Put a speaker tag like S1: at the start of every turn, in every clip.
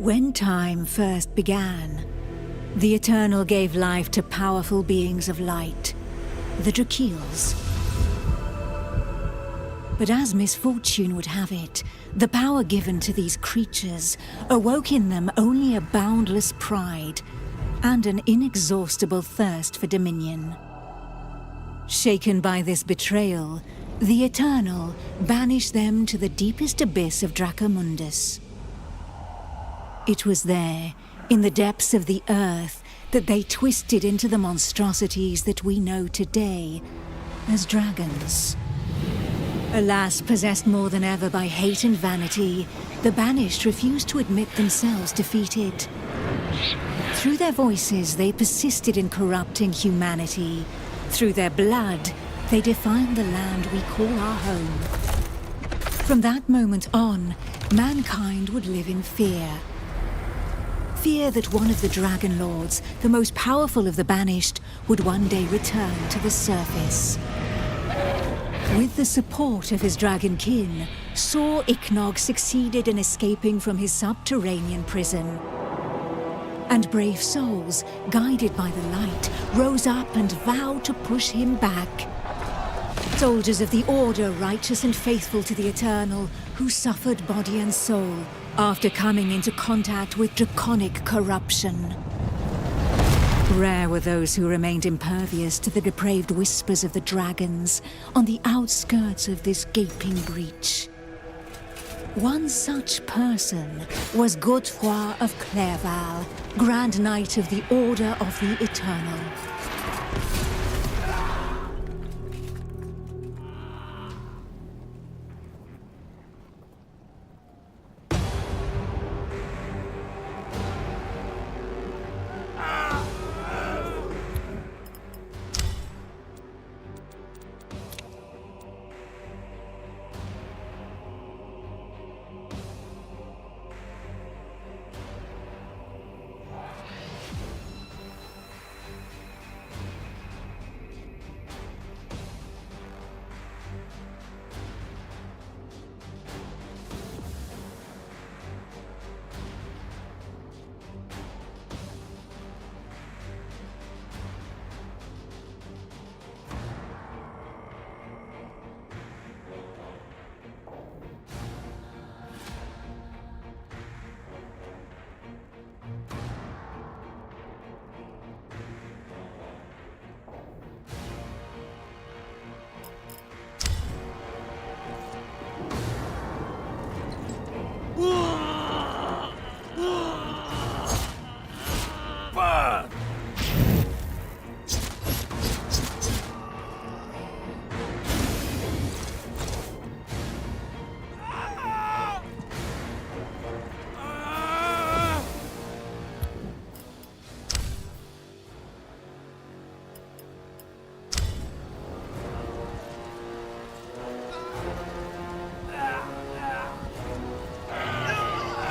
S1: When time first began, the Eternal gave life to powerful beings of light, the Drakeels. But as misfortune would have it, the power given to these creatures awoke in them only a boundless pride and an inexhaustible thirst for dominion. Shaken by this betrayal, the Eternal banished them to the deepest abyss of Dracomundus. It was there, in the depths of the earth, that they twisted into the monstrosities that we know today as dragons. Alas, possessed more than ever by hate and vanity, the Banished refused to admit themselves defeated. Through their voices, they persisted in corrupting humanity. Through their blood, they defined the land we call our home. From that moment on, mankind would live in fear. Fear that one of the Dragon Lords, the most powerful of the Banished, would one day return to the surface. With the support of his dragon kin, Saw Ichnog succeeded in escaping from his subterranean prison. And brave souls, guided by the light, rose up and vowed to push him back. Soldiers of the Order, righteous and faithful to the Eternal, who suffered body and soul after coming into contact with draconic corruption. Rare were those who remained impervious to the depraved whispers of the dragons on the outskirts of this gaping breach. One such person was Godefroy of Clerval, Grand Knight of the Order of the Eternal.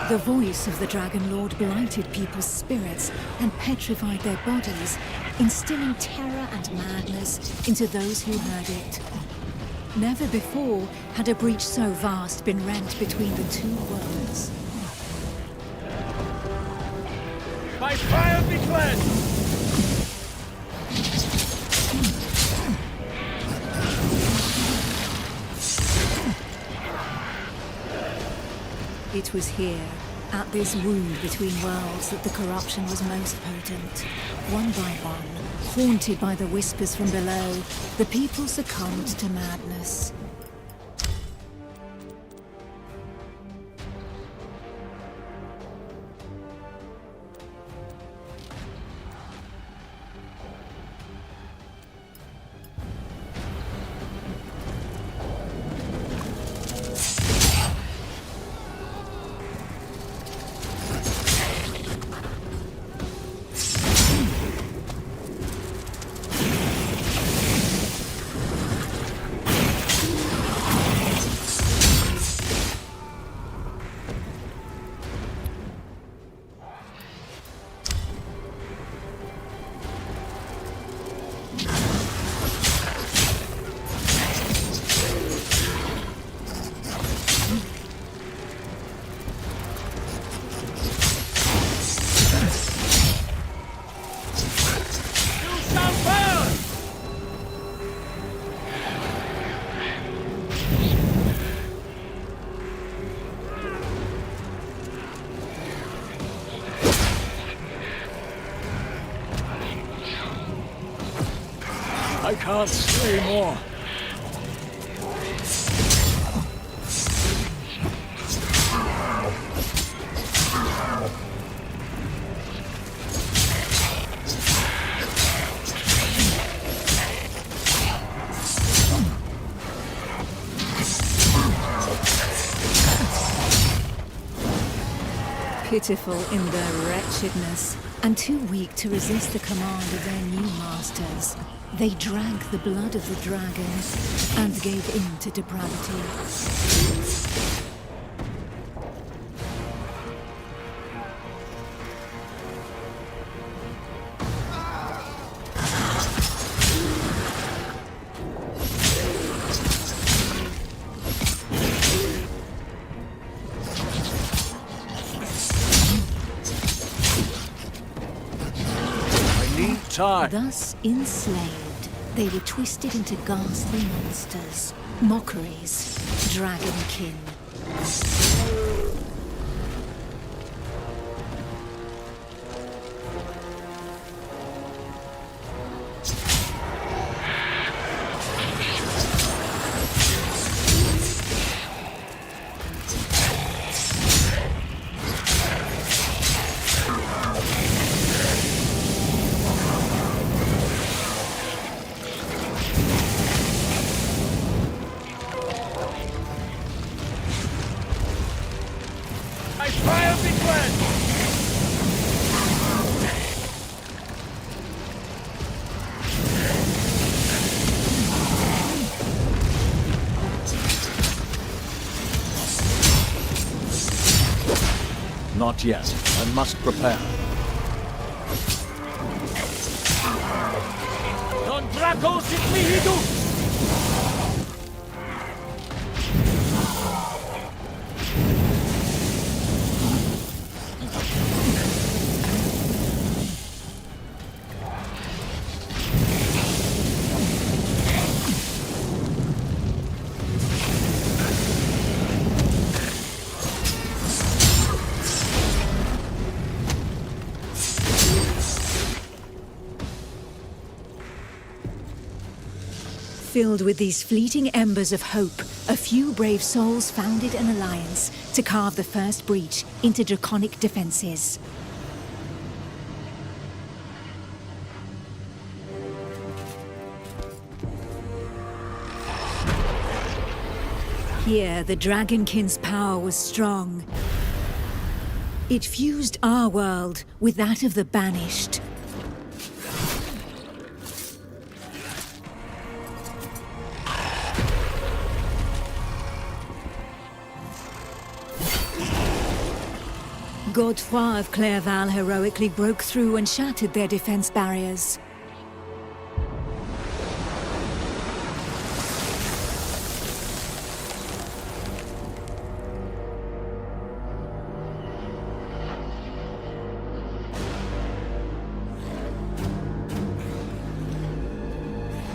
S1: The voice of the Dragon Lord blighted people's spirits and petrified their bodies, instilling terror and madness into those who heard it. Never before had a breach so vast been rent between the two worlds.
S2: By fire be cleansed!
S1: It was here, at this wound between worlds, that the corruption was most potent. One by one, haunted by the whispers from below, the people succumbed to madness.
S2: I can't slay more.
S1: Pitiful in their wretchedness, and too weak to resist the command of their new masters, they drank the blood of the dragon and gave in to depravity.
S2: Time.
S1: Thus enslaved, they were twisted into ghastly monsters, mockeries, Dragonkin.
S2: My fire be cleansed!
S3: Not yet. I must prepare.
S2: Non Draco sit mihi.
S1: Filled with these fleeting embers of hope, a few brave souls founded an alliance to carve the first breach into draconic defenses. Here, the Dragonkin's power was strong. It fused our world with that of the Banished. Godefroy of Clairval heroically broke through and shattered their defense barriers.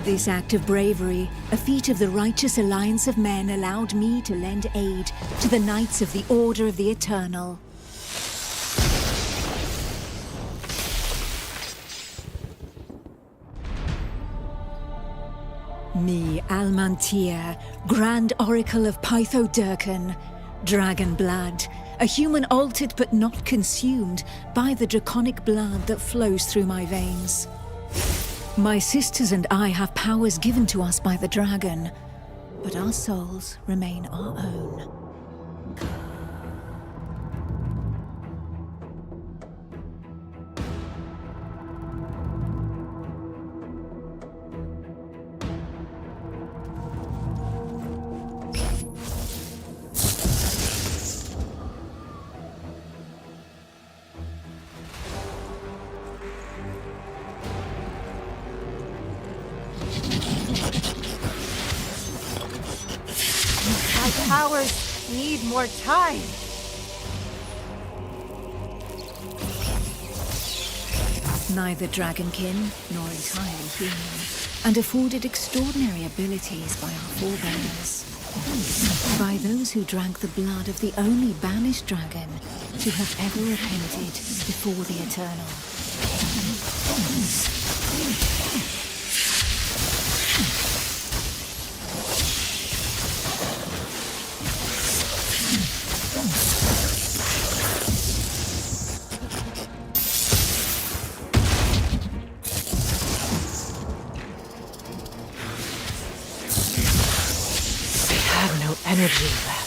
S1: This act of bravery, a feat of the righteous alliance of men, allowed me to lend aid to the Knights of the Order of the Eternal. Me, Almantir, Grand Oracle of Pytho-Durcan, Dragon Blood, a human altered but not consumed by the draconic blood that flows through my veins. My sisters and I have powers given to us by the dragon, but our souls remain our own.
S4: Powers need more time.
S1: Neither Dragonkin nor entirely human, and afforded extraordinary abilities by our forebears. By those who drank the blood of the only banished dragon to have ever repented before the Eternal.
S4: energy left.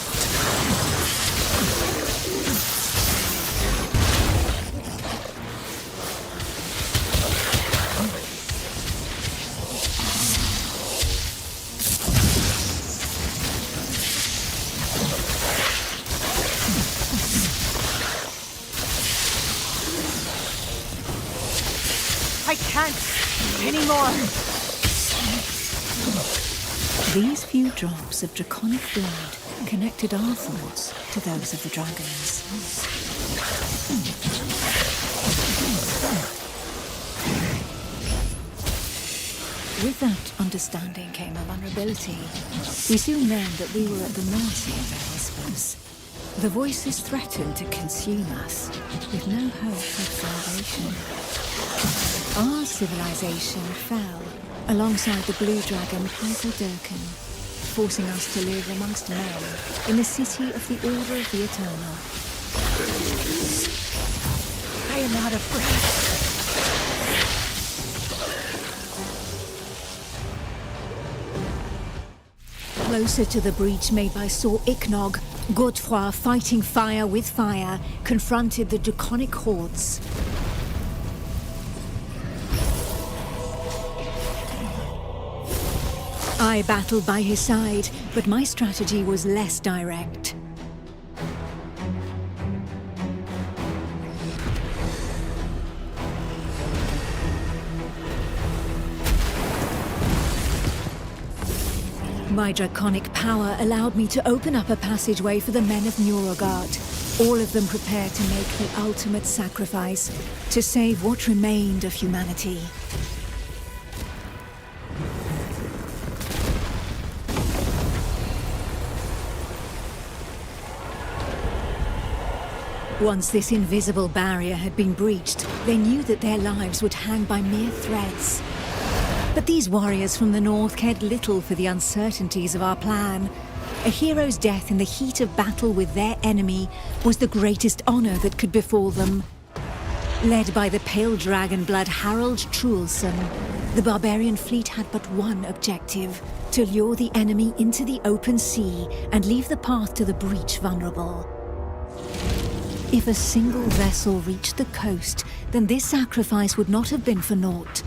S4: I can't anymore.
S1: These few drops of draconic blood connected our thoughts to those of the dragons. With that understanding came a vulnerability. We soon learned that we were at the mercy of their whispers. The voices threatened to consume us, with no hope of salvation. Our civilization fell alongside the blue dragon Dragonkin, forcing us to live amongst men in the city of the Order of the Eternal.
S4: I am out of breath.
S1: Closer to the breach made by Sir Ichnog, Godefroy, fighting fire with fire, confronted the draconic hordes. I battled by his side, but my strategy was less direct. My draconic power allowed me to open up a passageway for the men of Nurogard, all of them prepared to make the ultimate sacrifice to save what remained of humanity. Once this invisible barrier had been breached, they knew that their lives would hang by mere threads. But these warriors from the north cared little for the uncertainties of our plan. A hero's death in the heat of battle with their enemy was the greatest honor that could befall them. Led by the pale dragon blood Harald Truelson, the barbarian fleet had but one objective: to lure the enemy into the open sea and leave the path to the breach vulnerable. If a single vessel reached the coast, then this sacrifice would not have been for naught.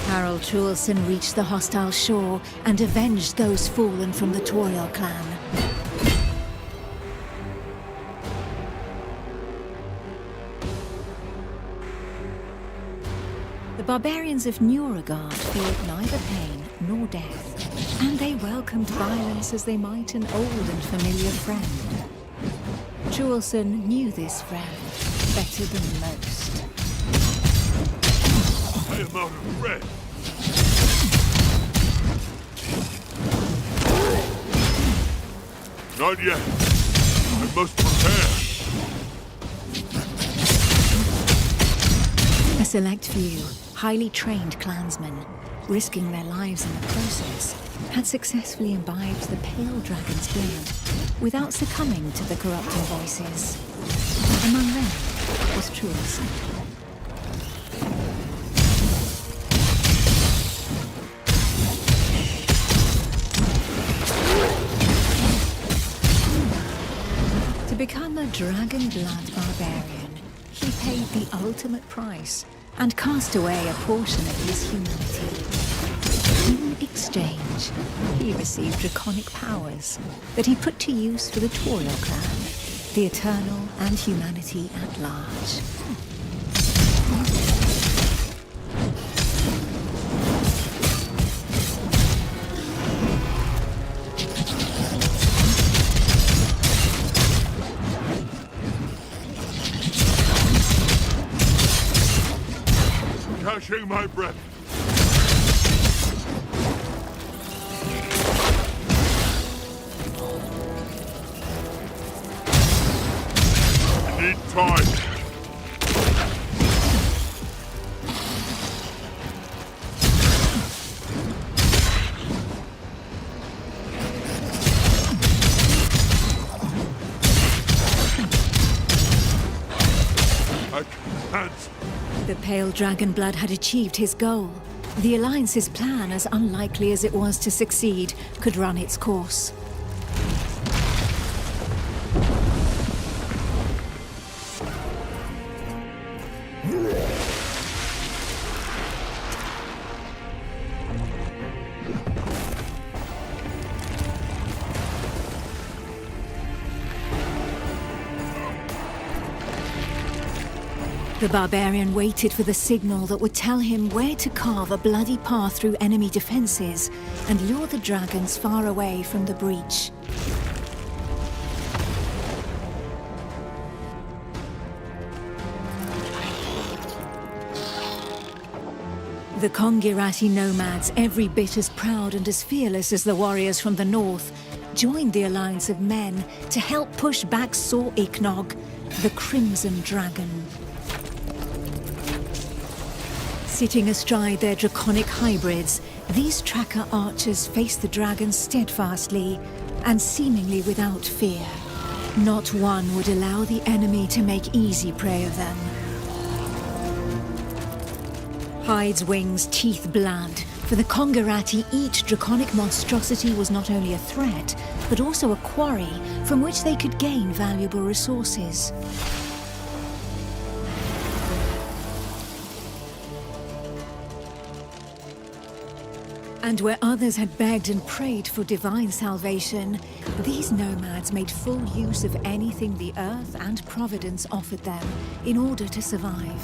S1: Harald Truelson reached the hostile shore and avenged those fallen from the Toriel clan. The barbarians of Nurogard feared neither pain nor death, and they welcomed violence as they might an old and familiar friend. Truelson knew this friend better than most.
S2: I am out of breath. Not yet. I must prepare.
S1: A select few, highly trained clansmen, risking their lives in the process, had successfully imbibed the pale dragon's blood without succumbing to the corrupting voices. Among them was Truelson. To become a dragon blood barbarian, he paid the ultimate price and cast away a portion of his humanity. In exchange, he received draconic powers that he put to use for the Toriel clan, the Eternal and humanity at large.
S2: Catching my breath. I need time. I can't.
S1: The pale dragon blood had achieved his goal. The Alliance's plan, as unlikely as it was to succeed, could run its course. The barbarian waited for the signal that would tell him where to carve a bloody path through enemy defenses and lure the dragons far away from the breach. The Kongirati nomads, every bit as proud and as fearless as the warriors from the north, joined the alliance of men to help push back Sor Iknog, the Crimson Dragon. Sitting astride their draconic hybrids, these tracker archers faced the dragons steadfastly and seemingly without fear. Not one would allow the enemy to make easy prey of them. Hides, wings, teeth, blood. For the Kongirati, each draconic monstrosity was not only a threat, but also a quarry from which they could gain valuable resources. And where others had begged and prayed for divine salvation, these nomads made full use of anything the earth and Providence offered them in order to survive.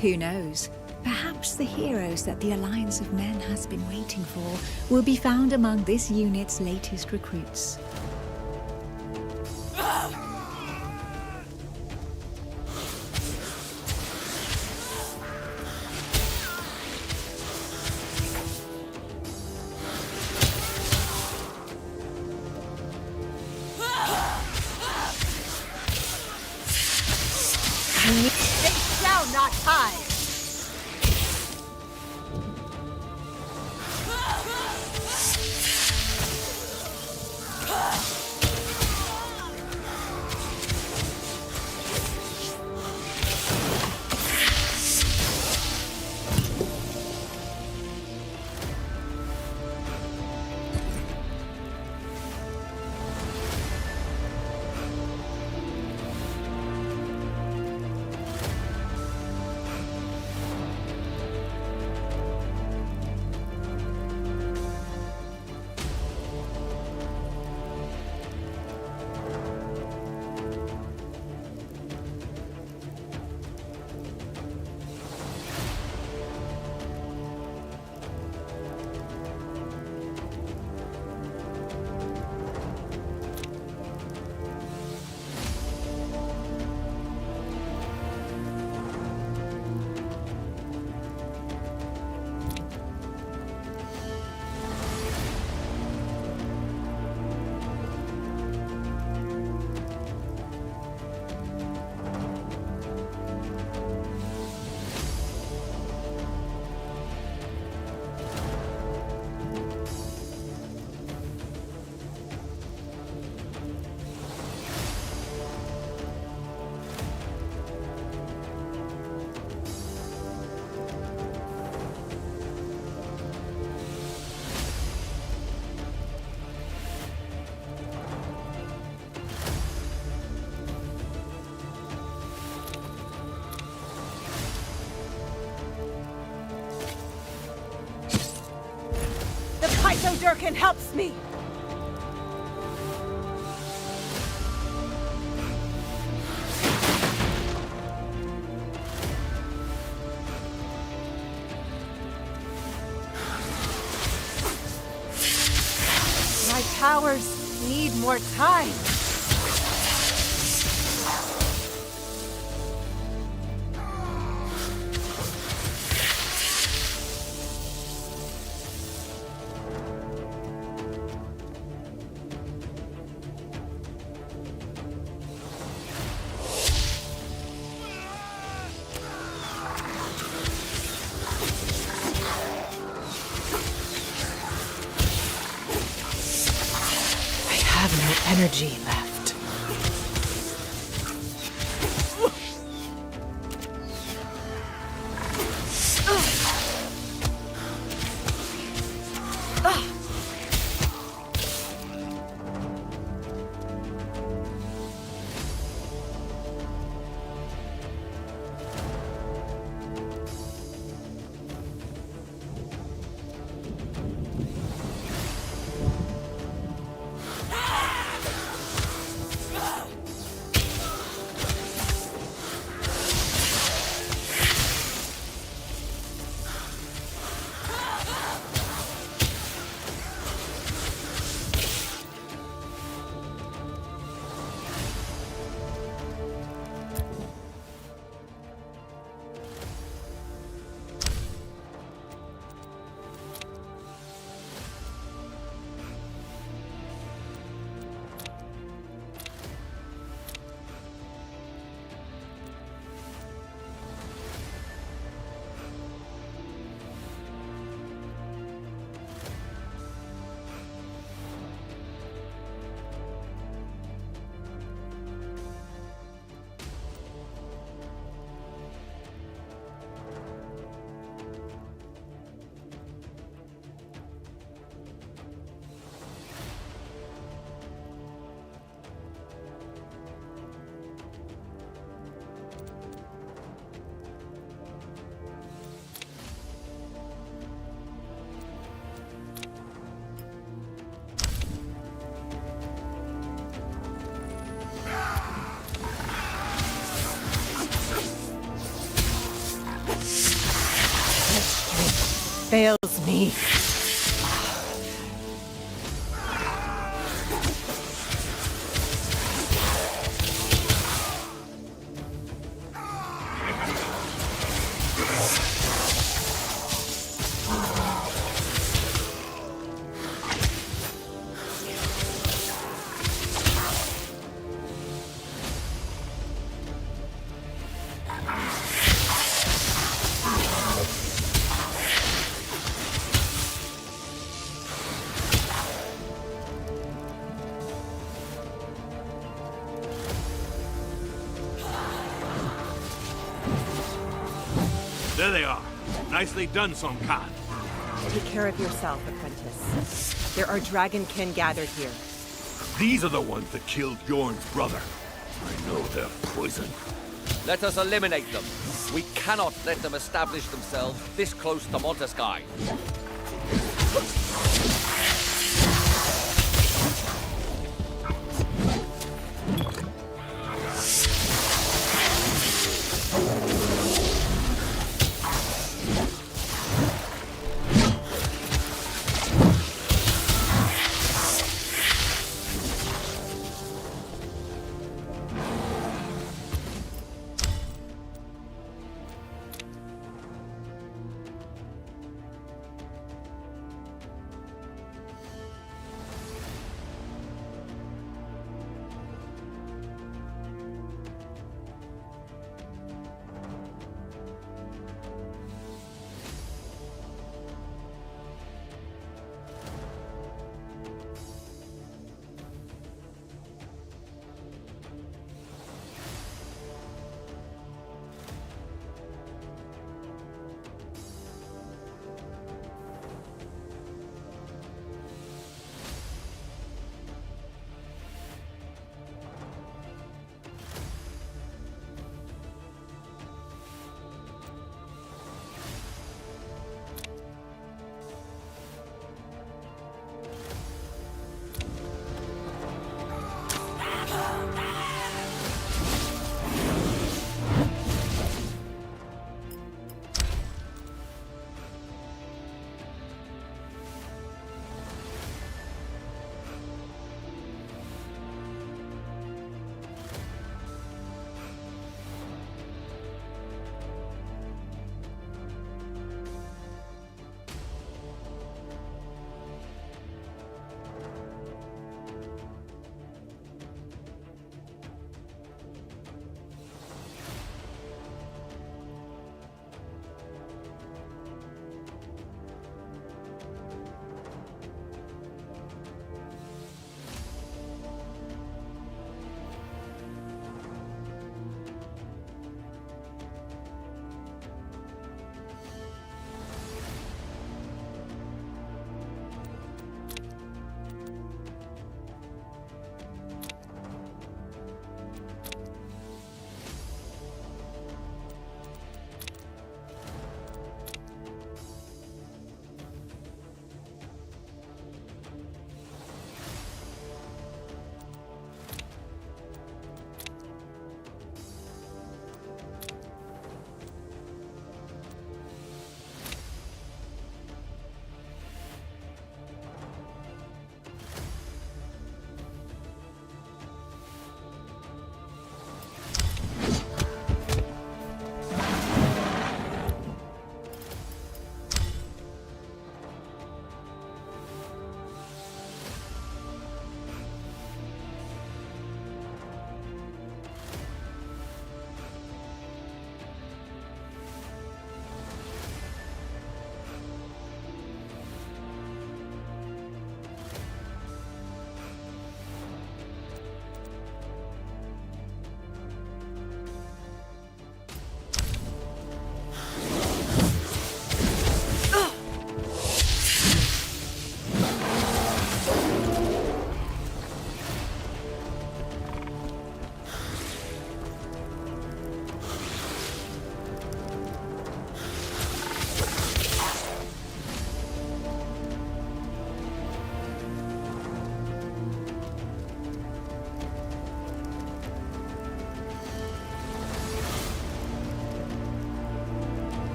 S1: Who knows? Perhaps the heroes that the Alliance of Men has been waiting for will be found among this unit's latest recruits.
S4: They shall not hide! Dragonkin helps me! My powers need more time. I have no energy left. fails me.
S2: There they are. Nicely done, Song Khan.
S4: Take care of yourself, apprentice. There are Dragonkin gathered here.
S2: These are the ones that killed Bjorn's brother. I know they're poison.
S5: Let us eliminate them. We cannot let them establish themselves this close to Montesky.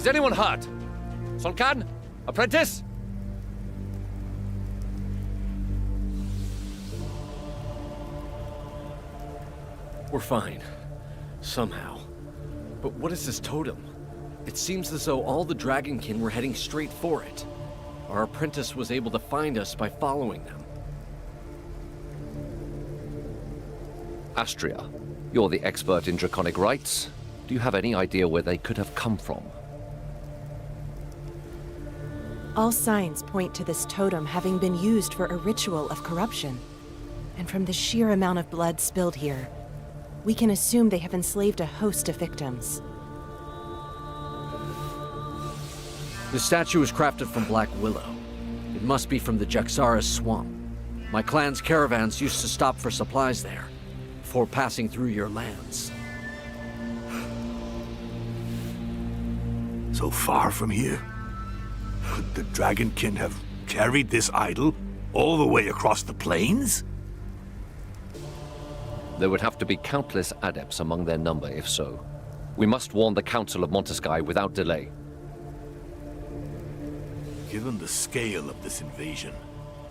S5: Is anyone hurt? Solkan? Apprentice?
S3: We're fine. Somehow. But what is this totem? It seems as though all the Dragonkin were heading straight for it. Our apprentice was able to find us by following them.
S5: Astria, you're the expert in draconic rites. Do you have any idea where they could have come from?
S4: All signs point to this totem having been used for a ritual of corruption. And from the sheer amount of blood spilled here, we can assume they have enslaved a host of victims.
S3: The statue was crafted from black willow. It must be from the Jaxara's swamp. My clan's caravans used to stop for supplies there, before passing through your lands.
S2: So far from here? Could the Dragonkin have carried this idol all the way across the plains?
S5: There would have to be countless adepts among their number if so. We must warn the Council of Montesky without delay.
S2: Given the scale of this invasion,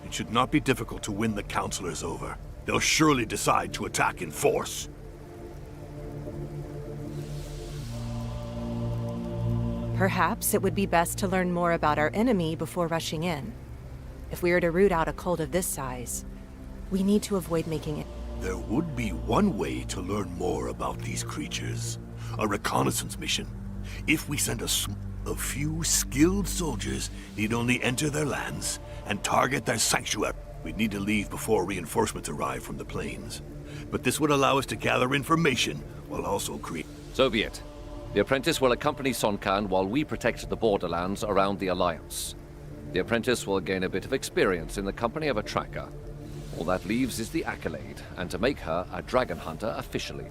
S2: it should not be difficult to win the Councilors over. They'll surely decide to attack in force.
S4: Perhaps it would be best to learn more about our enemy before rushing in. If we are to root out a cult of this size, we need to avoid making it.
S2: There would be one way to learn more about these creatures. A reconnaissance mission. If we send a few skilled soldiers need only enter their lands and target their sanctuary. We'd need to leave before reinforcements arrive from the plains. But this would allow us to gather information while also create...
S5: So be it. The Apprentice will accompany Sonkan while we protect the borderlands around the Alliance. The Apprentice will gain a bit of experience in the company of a tracker. All that leaves is the accolade, and to make her a dragon hunter officially.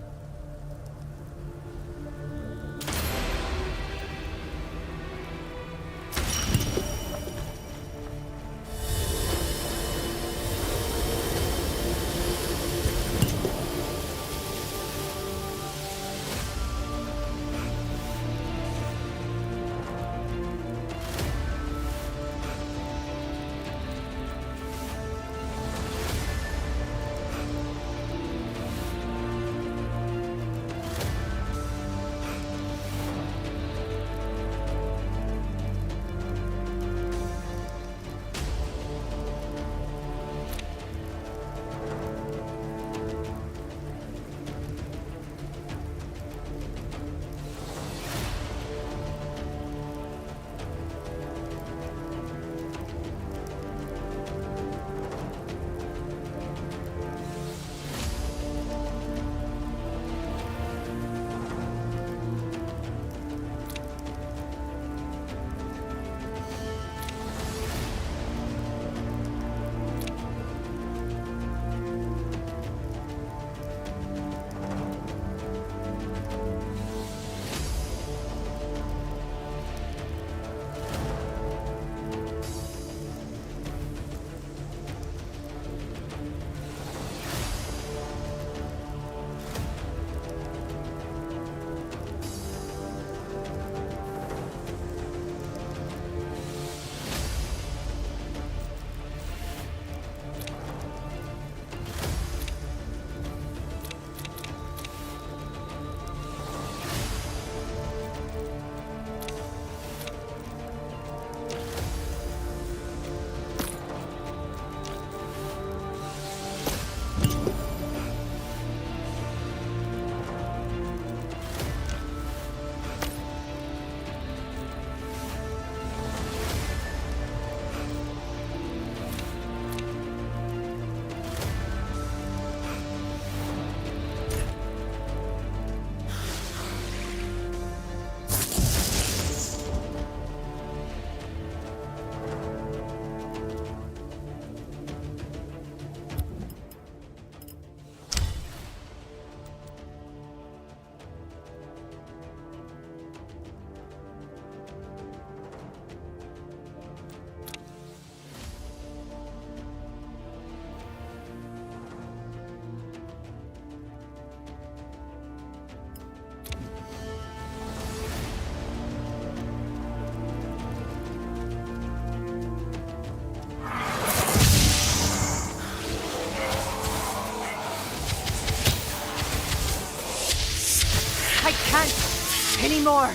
S4: more!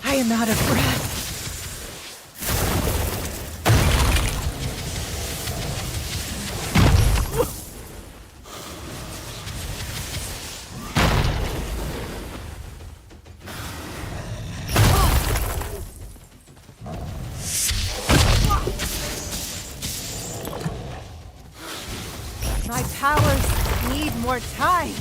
S4: I am out of breath. My powers need more time.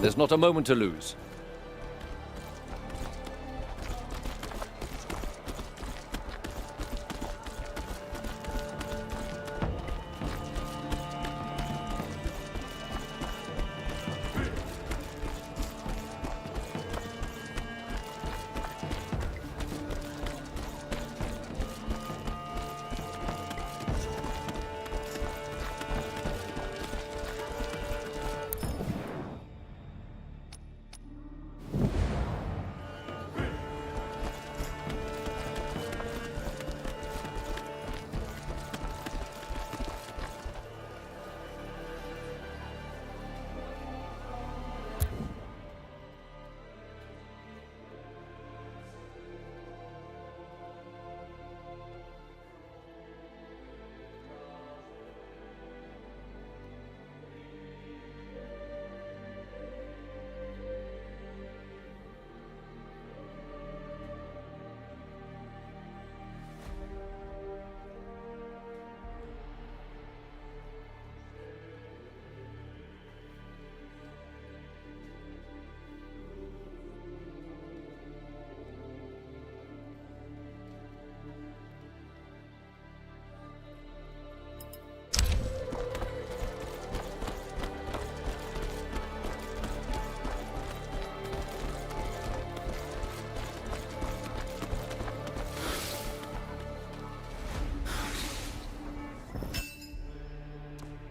S5: There's not a moment to lose.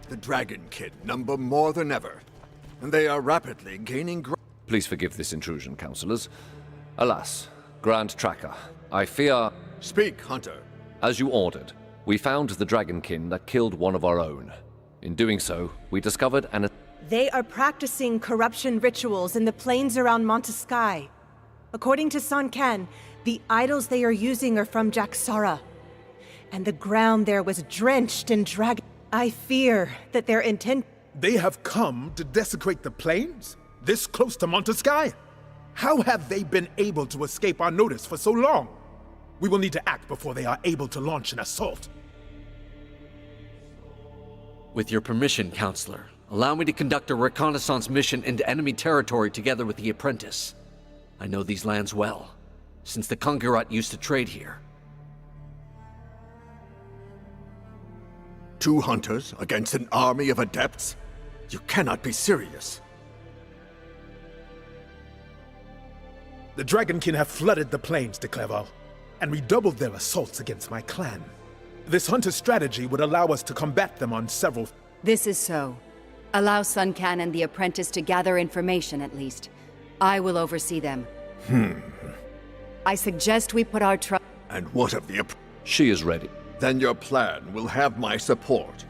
S2: The Dragonkin number more than ever, and they are rapidly gaining ground.
S5: Please forgive this intrusion, councillors. Alas, Grand Tracker, I fear...
S2: Speak, Hunter.
S5: As you ordered, we found the Dragonkin that killed one of our own. In doing so, we discovered an...
S4: They are practicing corruption rituals in the plains around Monteskai. According to Sun Can, the idols they are using are from Jaxara. And the ground there was drenched in dragon... I fear that their intent...
S6: They have come to desecrate the plains? This close to Monteskai? How have they been able to escape our notice for so long? We will need to act before they are able to launch an assault.
S3: With your permission, Counselor, allow me to conduct a reconnaissance mission into enemy territory together with the apprentice. I know these lands well, since the Kongirat used to trade here.
S2: 2 hunters against an army of adepts? You cannot be serious.
S6: The Dragonkin have flooded the plains, de Clerval, and redoubled their assaults against my clan. This hunter strategy would allow us to combat them on several...
S7: This is so. Allow Sun Can and the apprentice to gather information, at least. I will oversee them. I suggest we put our trust...
S2: And what of the...
S5: She is ready.
S2: Then your plan will have my support.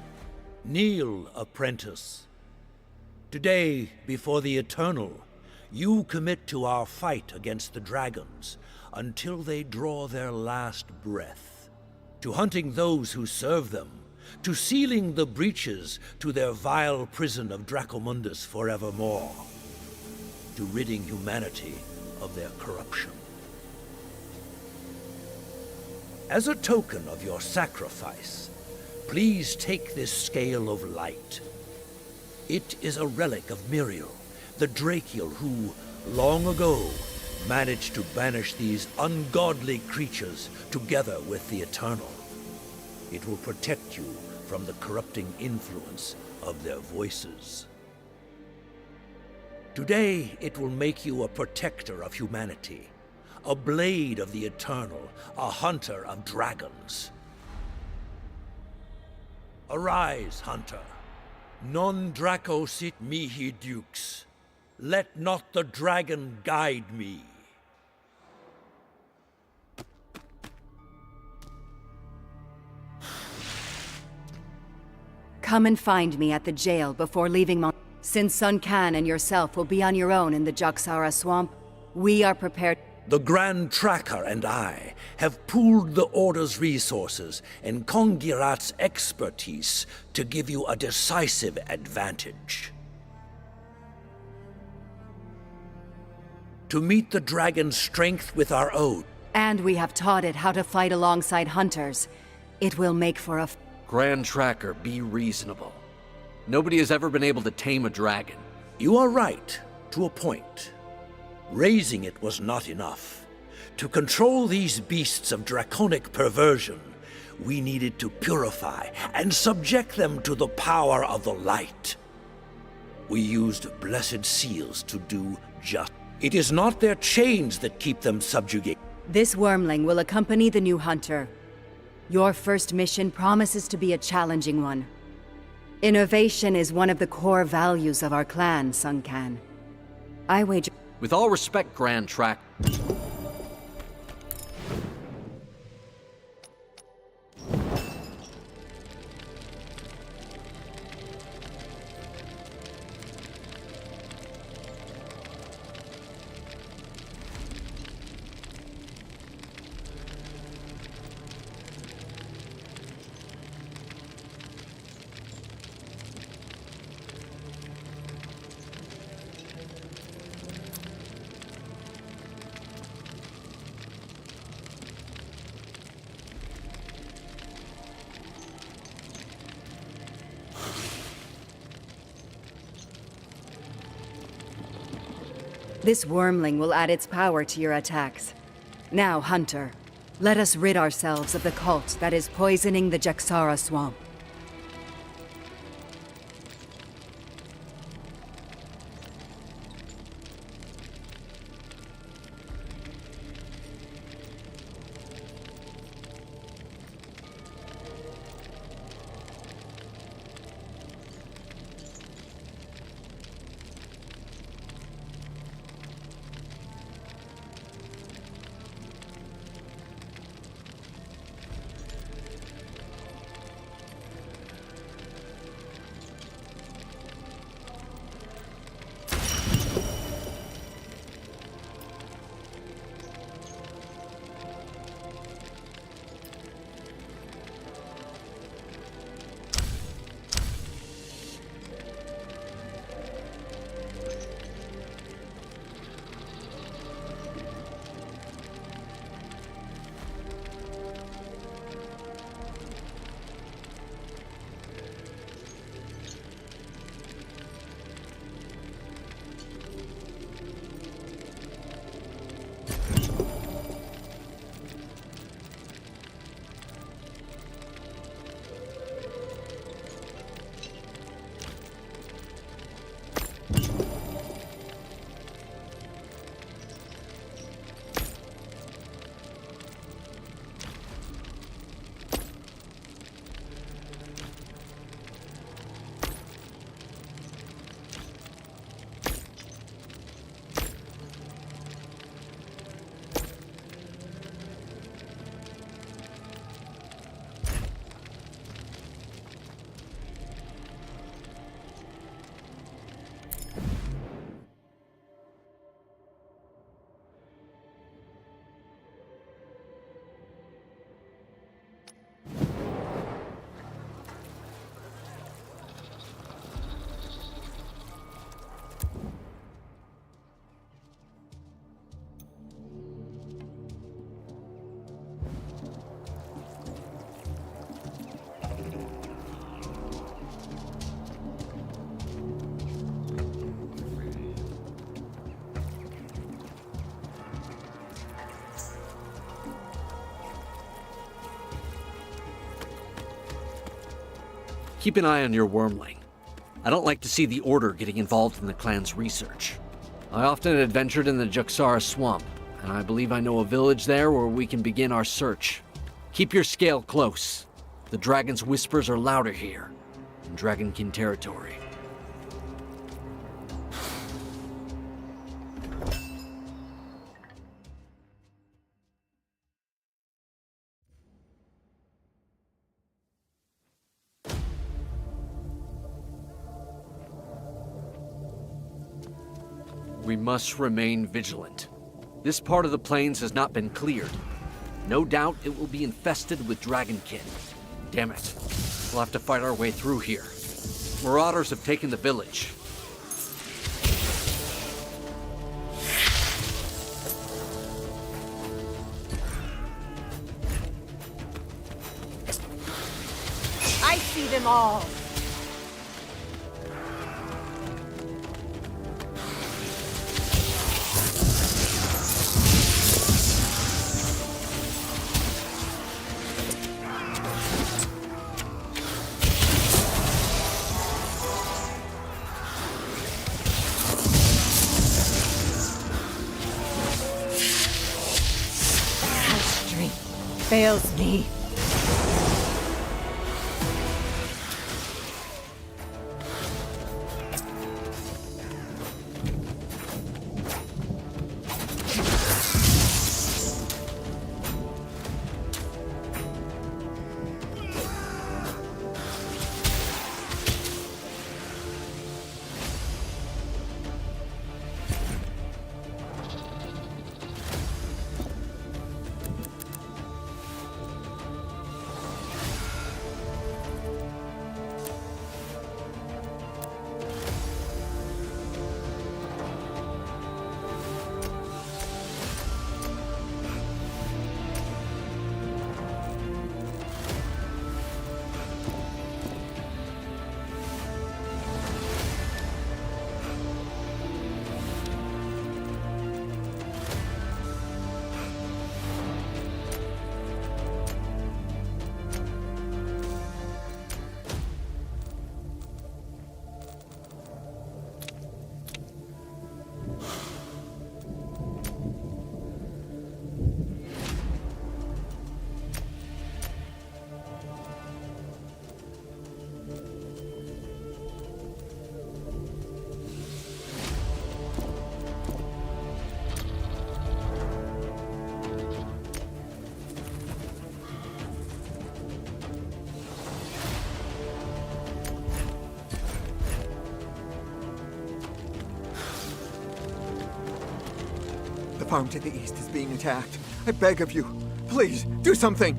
S8: Kneel, apprentice. Today, before the Eternal, you commit to our fight against the dragons until they draw their last breath. To hunting those who serve them, to sealing the breaches to their vile prison of Dracomundus forevermore, to ridding humanity of their corruption. As a token of your sacrifice, please take this scale of light. It is a relic of Miriel, the Drakiel who, long ago, managed to banish these ungodly creatures together with the Eternal. It will protect you from the corrupting influence of their voices. Today, it will make you a protector of humanity, a blade of the Eternal, a hunter of dragons. Arise, hunter. Non Draco sit mihi dukes. Let not the dragon guide me.
S7: Come and find me at the jail before leaving Since Sun Can and yourself will be on your own in the Jaxara swamp, we are prepared.
S8: The Grand Tracker and I have pooled the Order's resources and Kongirat's expertise to give you a decisive advantage. To meet the dragon's strength with our own.
S7: And we have taught it how to fight alongside hunters. It will make for a...
S3: Grand Tracker, be reasonable. Nobody has ever been able to tame a dragon.
S8: You are right. to a point. Raising it was not enough. To control these beasts of draconic perversion, we needed to purify and subject them to the power of the light. We used blessed seals to do just. It is not their chains that keep them subjugated.
S7: This wormling will accompany the new hunter. Your first mission promises to be a challenging one. Innovation is one of the core values of our clan, Sun Can. I wager...
S3: With all respect, Grand Track...
S7: This wormling will add its power to your attacks. Now, Hunter, let us rid ourselves of the cult that is poisoning the Jaxara swamp. Keep an eye on your wormling. I don't like to see the Order getting involved in the clan's research. I often adventured in the Jaxara swamp, and I believe I know a village there where we can begin our search. Keep your scale close. The dragon's whispers are louder here, in Dragonkin territory. We must remain vigilant. This part of the plains has not been cleared. No doubt it will be infested with Dragonkin. Damn it. We'll have to fight our way through here. Marauders have taken the village.
S4: I see them all! fails me.
S9: The farm to the east is being attacked. I beg of you, please, do something!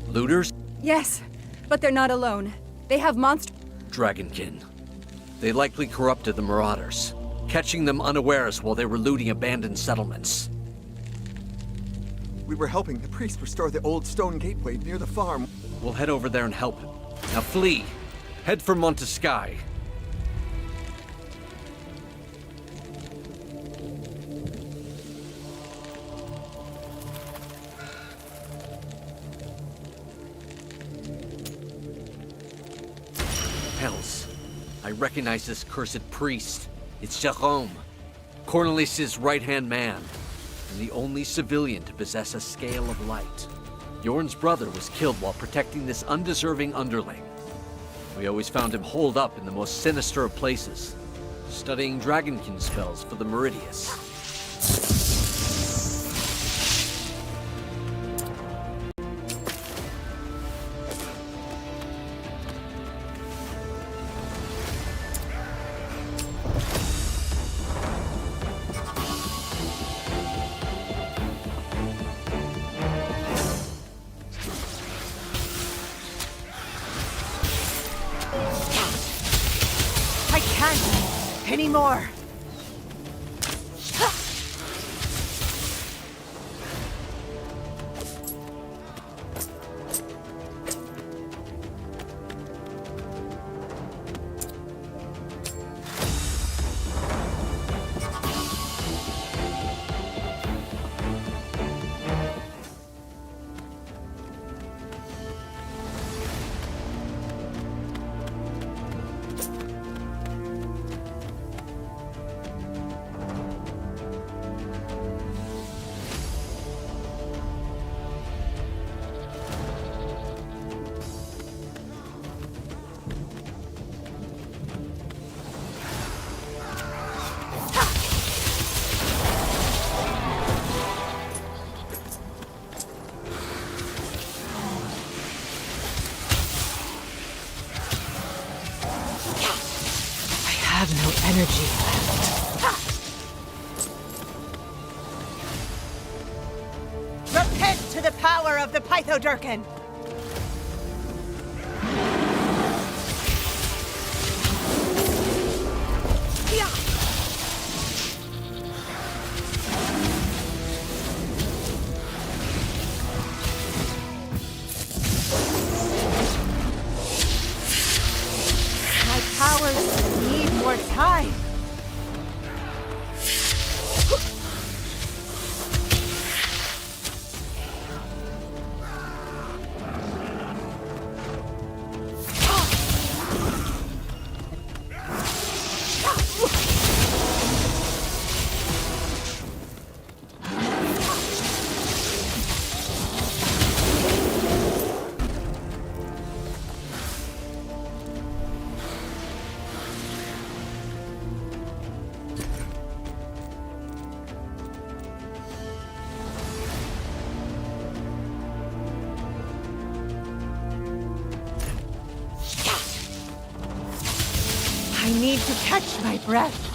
S7: Looters?
S10: Yes, but they're not alone. They have monster...
S7: Dragonkin. They likely corrupted the Marauders, catching them unawares while they were looting abandoned settlements.
S9: We were helping the priest restore the old stone gateway near the farm.
S7: We'll head over there and help him. Now flee! Head for Montesky. Hells. I recognize this cursed priest. It's Jerome, Cornelis' right-hand man, and the only civilian to possess a scale of light. Yorn's brother was killed while protecting this undeserving underling. We always found him holed up in the most sinister of places, studying Dragonkin spells for the Meridius.
S4: I can't anymore. I have no energy left. Repent to the power of the Pythodurkin! My powers need more time. need to catch my breath.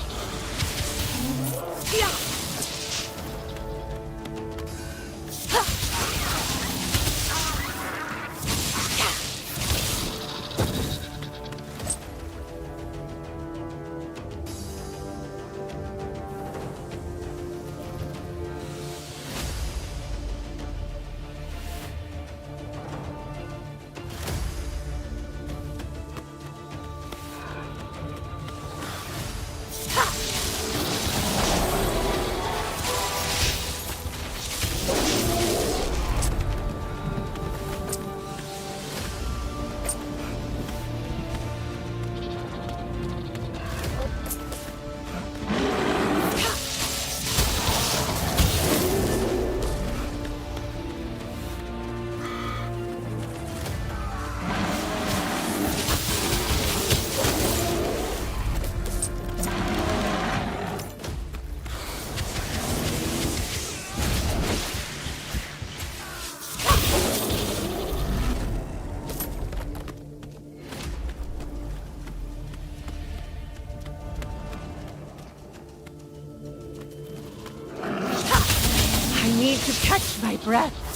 S4: I need to catch my breath.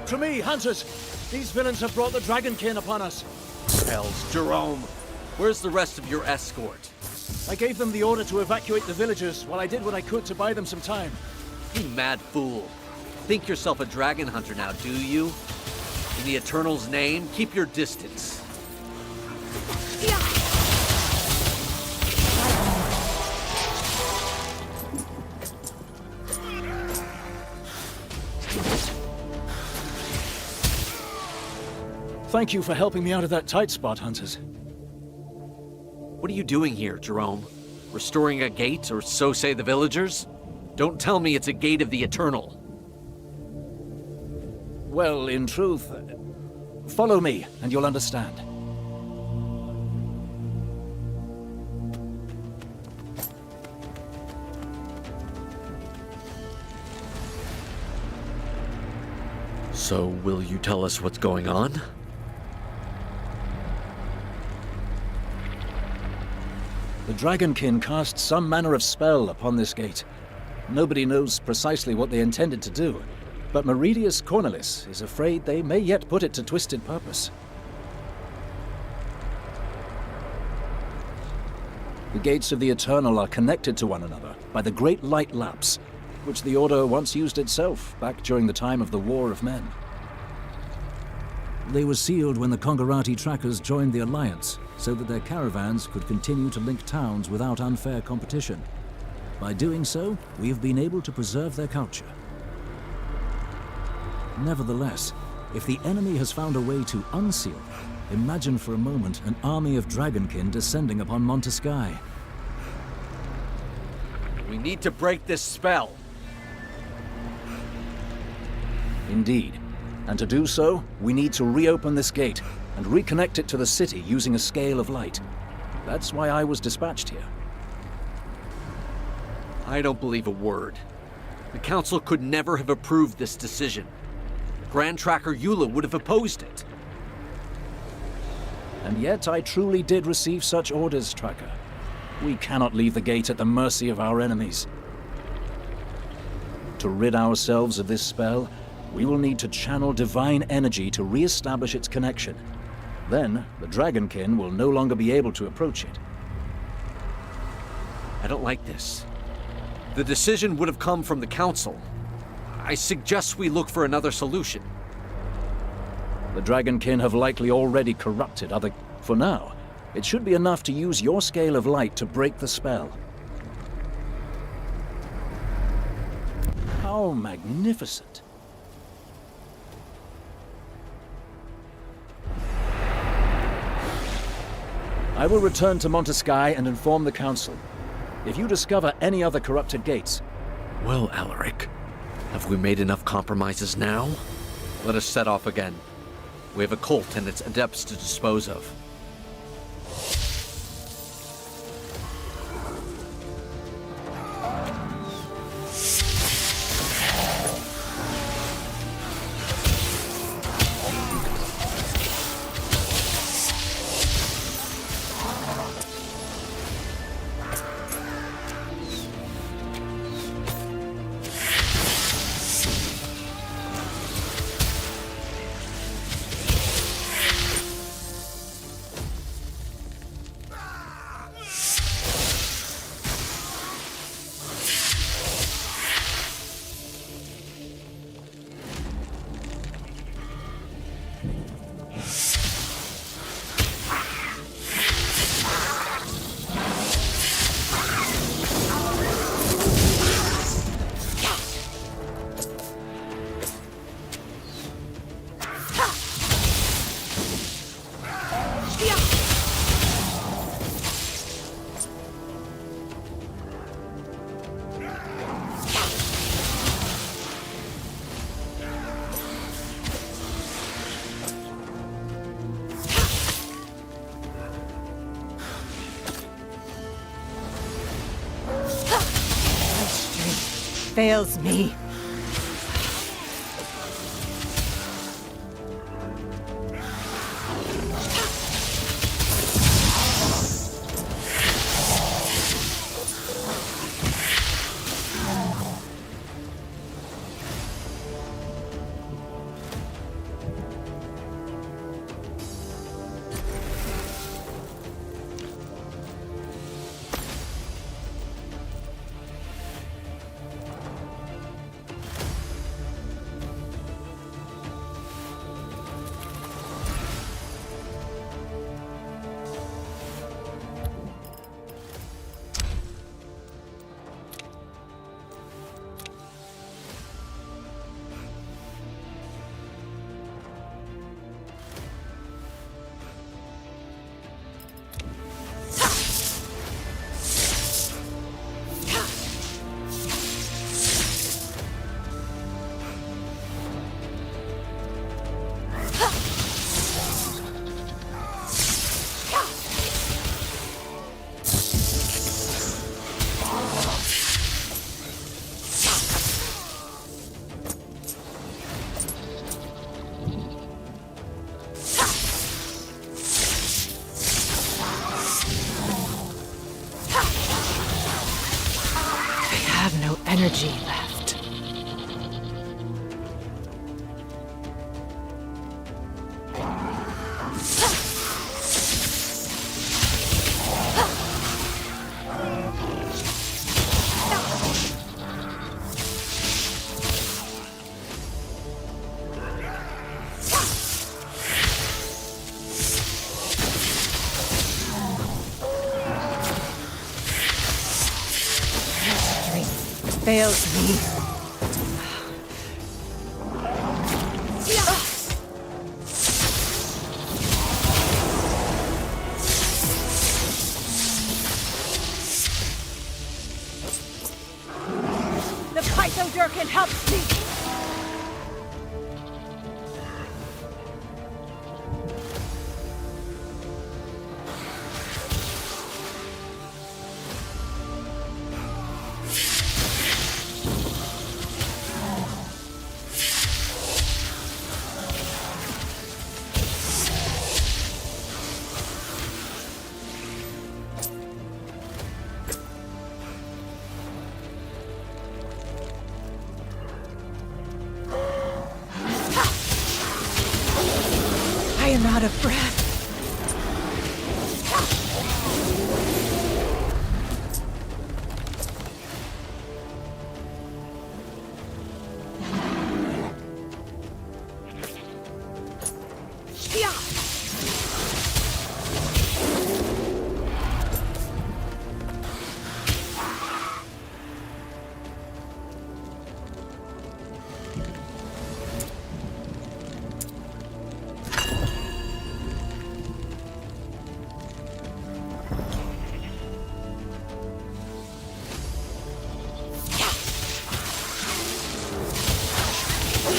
S11: To me, hunters! These villains have brought the Dragonkin upon us.
S3: Hells, Jerome. Where's the rest of your escort?
S11: I gave them the order to evacuate the villagers while I did what I could to buy them some time.
S3: You mad fool. Think yourself a dragon hunter now, do you? In the Eternal's name, keep your distance.
S11: Thank you for helping me out of that tight spot, hunters.
S3: What are you doing here, Jerome? Restoring a gate, or so say the villagers? Don't tell me it's a gate of the Eternal.
S11: Well, in truth, follow me and you'll understand.
S3: So, will you tell us what's going on?
S11: The Dragonkin cast some manner of spell upon this gate. Nobody knows precisely what they intended to do, but Meridius Cornelis is afraid they may yet put it to twisted purpose. The gates of the Eternal are connected to one another by the Great Light Lapse, which the Order once used itself back during the time of the War of Men.
S12: They were sealed when the Kongarati trackers joined the Alliance, so that their caravans could continue to link towns without unfair competition. By doing so, we have been able to preserve their culture. Nevertheless, if the enemy has found a way to unseal them, imagine for a moment an army of Dragonkin descending upon Montesky.
S3: We need to break this spell.
S11: Indeed. And to do so, we need to reopen this gate and reconnect it to the city using a scale of light. That's why I was dispatched here.
S3: I don't believe a word. The Council could never have approved this decision. Grand Tracker Eula would have opposed it.
S11: And yet I truly did receive such orders, Tracker. We cannot leave the gate at the mercy of our enemies. To rid ourselves of this spell, we will need to channel divine energy to re-establish its connection. Then, the Dragonkin will no longer be able to approach it.
S7: I don't like this. The decision would have come from the Council. I suggest we look for another solution.
S11: The Dragonkin have likely already corrupted other... For now, it should be enough to use your scale of light to break the spell. How magnificent. I will return to Montesky and inform the Council. If you discover any other corrupted gates...
S7: Well, Alaric, have we made enough compromises now? Let us set off again. We have a cult and its adepts to dispose of.
S4: Fails me. Energy left. Fails me.
S10: The Pythodurkin helps me.
S4: am out of breath.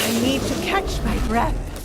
S4: I need to catch my breath.